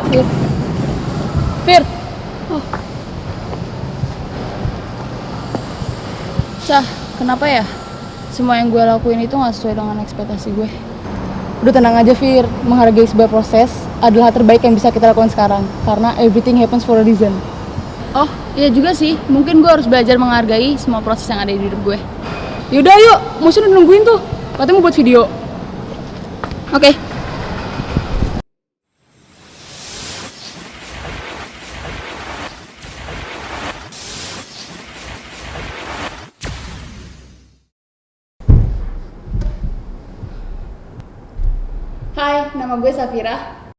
Fir. Fir. Oh. Cah, kenapa ya? Semua yang gue lakuin itu gak sesuai dengan ekspektasi gue. Udah tenang aja Fir, menghargai sebuah proses adalah terbaik yang bisa kita lakukan sekarang. Karena everything happens for a reason. Oh, iya juga sih, mungkin gue harus belajar menghargai semua proses yang ada di hidup gue. Yaudah yuk, musuh udah nungguin tuh. Katanya mau buat video. Oke. Hai, nama gue Safira.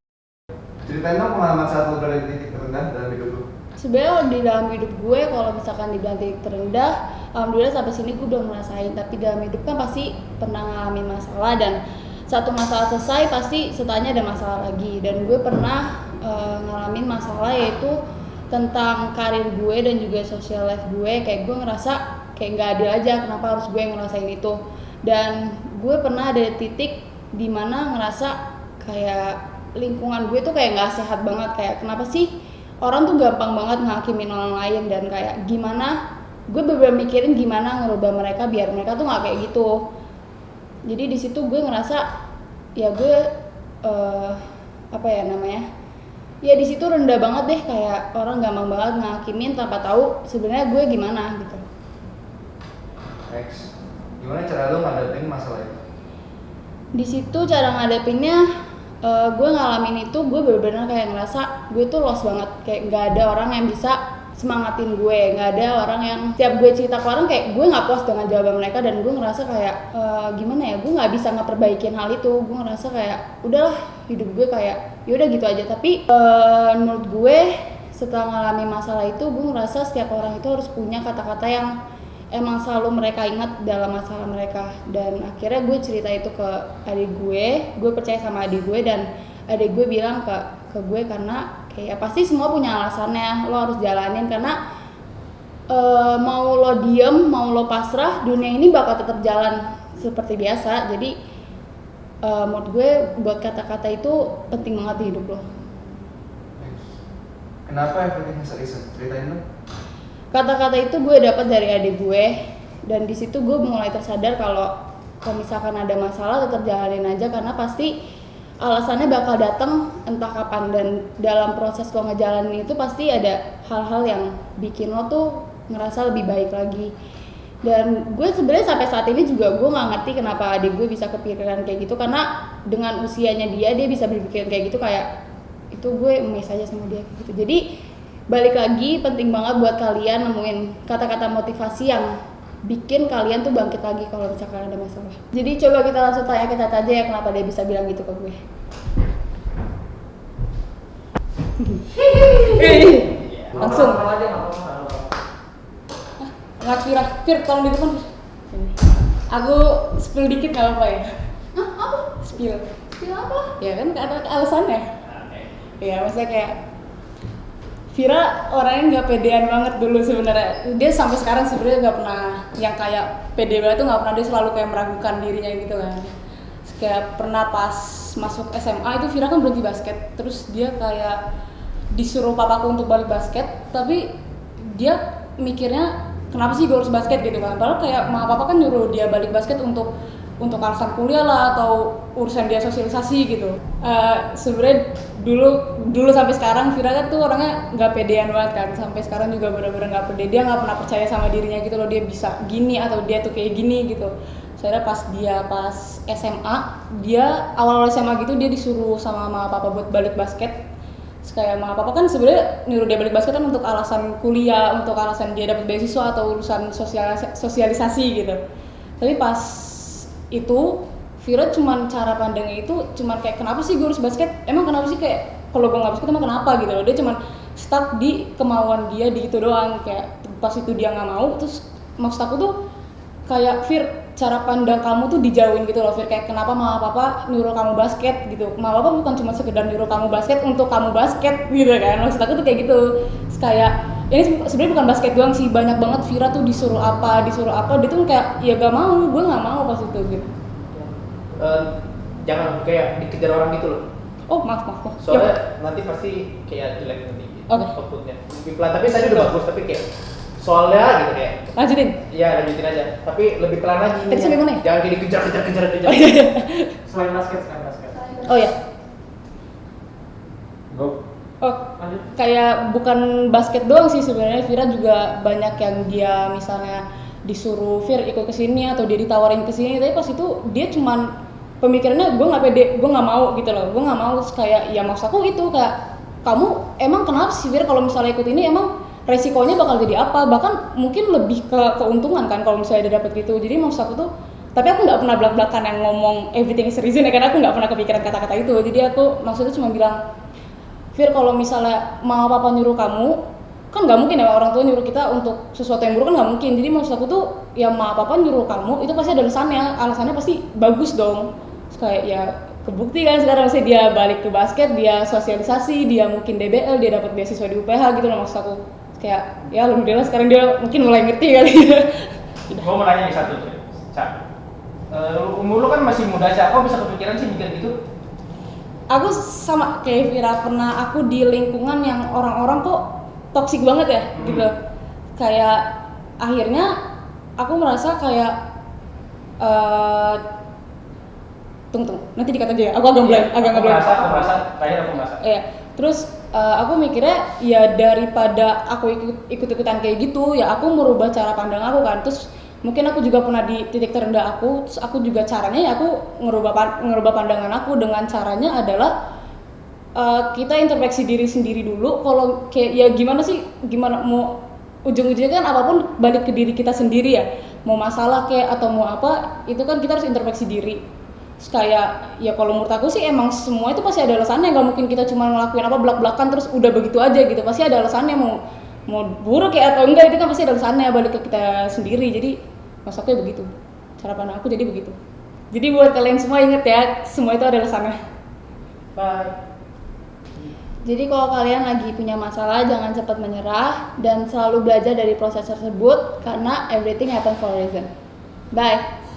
Ceritain dong pengalaman saat lo berada di titik terendah dalam hidup lo. Sebenarnya di dalam hidup gue, kalau misalkan dibilang titik terendah, alhamdulillah sampai sini gue belum ngerasain. Tapi dalam hidup kan pasti pernah ngalamin masalah, dan satu masalah selesai pasti setelahnya ada masalah lagi. Dan gue pernah ngalamin masalah, yaitu tentang karir gue dan juga social life gue. Kayak gue ngerasa kayak nggak adil aja, kenapa harus gue yang ngerasain itu. Dan gue pernah ada titik dimana ngerasa kayak lingkungan gue tuh kayak nggak sehat banget. Kayak kenapa sih orang tuh gampang banget ngakimin orang lain, dan kayak gimana gue bener-bener mikirin gimana ngerubah mereka biar mereka tuh nggak kayak gitu. Jadi di situ gue ngerasa ya gue apa ya namanya, ya di situ rendah banget deh, kayak orang gampang banget ngakimin tanpa tahu sebenarnya gue gimana gitu. Next, gimana cara lo ngadepin masalah itu? Di situ cara ngadepinnya, gue ngalamin itu, gue bener-bener kayak ngerasa gue tuh lost banget, kayak nggak ada orang yang bisa semangatin gue, nggak ada orang yang tiap gue cerita ke orang kayak gue nggak puas dengan jawaban mereka, dan gue ngerasa kayak gimana ya, gue nggak bisa ngeperbaikin hal itu. Gue ngerasa kayak udahlah, hidup gue kayak yaudah gitu aja. Tapi menurut gue setelah ngalami masalah itu, gue ngerasa setiap orang itu harus punya kata-kata yang emang selalu mereka ingat dalam masalah mereka. Dan akhirnya gue cerita itu ke adik gue percaya sama adik gue, dan adik gue bilang ke gue karena kayak pasti semua punya alasannya, lo harus jalanin. Karena mau lo diem, mau lo pasrah, dunia ini bakal tetap jalan seperti biasa. Jadi menurut gue buat kata-kata itu penting banget di hidup lo. Kenapa everything has a reason? Ceritain dong. Kata-kata itu gue dapat dari adik gue, dan di situ gue mulai tersadar kalau misalkan ada masalah tetap jalanin aja, karena pasti alasannya bakal datang entah kapan. Dan dalam proses lo ngejalanin itu pasti ada hal-hal yang bikin lo tuh ngerasa lebih baik lagi. Dan gue sebenarnya sampai saat ini juga gue nggak ngerti kenapa adik gue bisa kepikiran kayak gitu, karena dengan usianya dia bisa berpikir kayak gitu. Kayak itu gue amazed aja sama dia gitu. Jadi balik lagi, penting banget buat kalian nemuin kata-kata motivasi yang bikin kalian tuh bangkit lagi kalau misalkan ada masalah. Jadi coba kita langsung tanya kita aja ya, kenapa dia bisa bilang gitu ke gue. Langsung. Nggak Fir, tolong di depan. Aku spill dikit nggak apa-apa ya? Hah? Apa? Spill apa? Ya kan kata alasannya. Ya maksudnya kayak Vira orangnya nggak pedean banget dulu sebenarnya. Dia sampai sekarang sebenarnya nggak pernah yang kayak pede banget tuh, nggak pernah. Dia selalu kayak meragukan dirinya gitu kan. Kayak pernah pas masuk SMA itu Vira kan berhenti basket, terus dia kayak disuruh papaku untuk balik basket, tapi dia mikirnya kenapa sih gue harus basket gitu kan. Padahal kayak mama papa kan nyuruh dia balik basket untuk alasan kuliah lah, atau urusan dia sosialisasi gitu. Sebenarnya dulu sampai sekarang Vira kan tuh orangnya nggak pedean banget kan, sampai sekarang juga bener-bener nggak pede. Dia nggak pernah percaya sama dirinya gitu loh, dia bisa gini atau dia tuh kayak gini gitu. Soalnya pas SMA, dia awal SMA gitu dia disuruh sama mama papa buat balik basket. Kayak mama papa kan sebenarnya nyuruh dia balik basket kan untuk alasan kuliah, untuk alasan dia dapat beasiswa atau urusan sosialisasi gitu. Tapi pas itu Vira cuman cara pandangnya itu cuman kayak kenapa sih gue harus basket? Emang kenapa sih, kayak kalau gue nggak basket emang kenapa gitu loh. Dia cuman stuck di kemauan dia di itu doang. Kayak pas itu dia nggak mau, terus maksud aku tuh kayak Vir, cara pandang kamu tuh dijauhin gitu loh Vir. Kayak kenapa mama papa nyuruh kamu basket gitu. Mama papa bukan cuma sekedar nyuruh kamu basket untuk kamu basket gitu kan. Maksud aku tuh kayak gitu. Terus kayak ini sebenarnya bukan basket doang sih, banyak banget Vira tuh disuruh apa, dia tuh kayak ya gak mau, gue gak mau pas itu gitu. Jangan kayak dikejar orang gitu loh. Oh maaf. Soalnya nanti pasti kayak jelek nanti Oke. outputnya. Lebih pelan, tapi tadi udah bagus, tapi kayak soalnya gitu kayak. Lanjutin. Iya lanjutin aja, tapi lebih pelan lagi. Tadi sampai mana ya? Jangan kayak dikejar. Oh iya. Selain basket. Oh ya. Go. Oh, Lanjut. kayak bukan basket doang sih sebenarnya. Vira juga banyak yang dia misalnya disuruh Vir ikut ke sini atau dia ditawarin ke sini, tapi pas itu dia cuman pemikirannya gue nggak pede, gue nggak mau gitu loh. Gue nggak mau. Terus kayak ya maksud aku itu kayak kamu emang kenapa sih Vir kalau misalnya ikut ini emang resikonya bakal jadi apa? Bahkan mungkin lebih ke keuntungan kan kalau misalnya dia dapat gitu. Jadi maksud aku tuh, tapi aku nggak pernah belak-belakan yang ngomong everything is a reason ya, karena aku nggak pernah kepikiran kata-kata itu. Jadi aku maksudnya cuma bilang, Vir kalau misalnya mama papa nyuruh kamu, kan nggak mungkin ya orang tua nyuruh kita untuk sesuatu yang buruk, kan nggak mungkin. Jadi maksud aku tuh ya mama papa nyuruh kamu itu pasti ada alasannya pasti bagus dong. Terus kayak ya kebukti kan sekarang sih dia balik ke basket, dia sosialisasi, dia mungkin DBL, dia dapat beasiswa di UPH gitu loh. Maksud aku kayak ya alhamdulillah sekarang dia mungkin mulai ngerti kali ya. Gue mau nanya nih satu, Cak. Umur lu kan masih muda, Cak. Kok bisa kepikiran sih mikir gitu? Aku sama kayak Vira, pernah aku di lingkungan yang orang-orang kok toksik banget ya gitu. Kayak akhirnya aku merasa kayak tunggu nanti dikata aja ya, aku agak blank. Aku merasa, terakhir aku merasa. Iya, terus aku mikirnya ya daripada aku ikut-ikutan kayak gitu ya aku merubah cara pandang aku kan. Terus mungkin aku juga pernah di titik terendah aku, terus aku juga caranya ya aku ngerubah pandangan aku dengan caranya adalah kita introspeksi diri sendiri dulu. Kalau kayak ya gimana mau ujung-ujungnya kan apapun balik ke diri kita sendiri ya, mau masalah kayak atau mau apa itu kan kita harus introspeksi diri. Terus kayak ya kalau menurut aku sih emang semua itu pasti ada alasannya, nggak mungkin kita cuma ngelakuin apa belak-belakan terus udah begitu aja gitu. Pasti ada alasannya, mau buruk ya atau enggak itu kan pasti ada alasannya balik ke kita sendiri. Jadi masuknya begitu, cara pandang aku jadi begitu. Jadi buat kalian semua inget ya, semua itu ada alasannya. Bye. Jadi kalau kalian lagi punya masalah jangan cepat menyerah dan selalu belajar dari proses tersebut karena everything happen for a reason. Bye.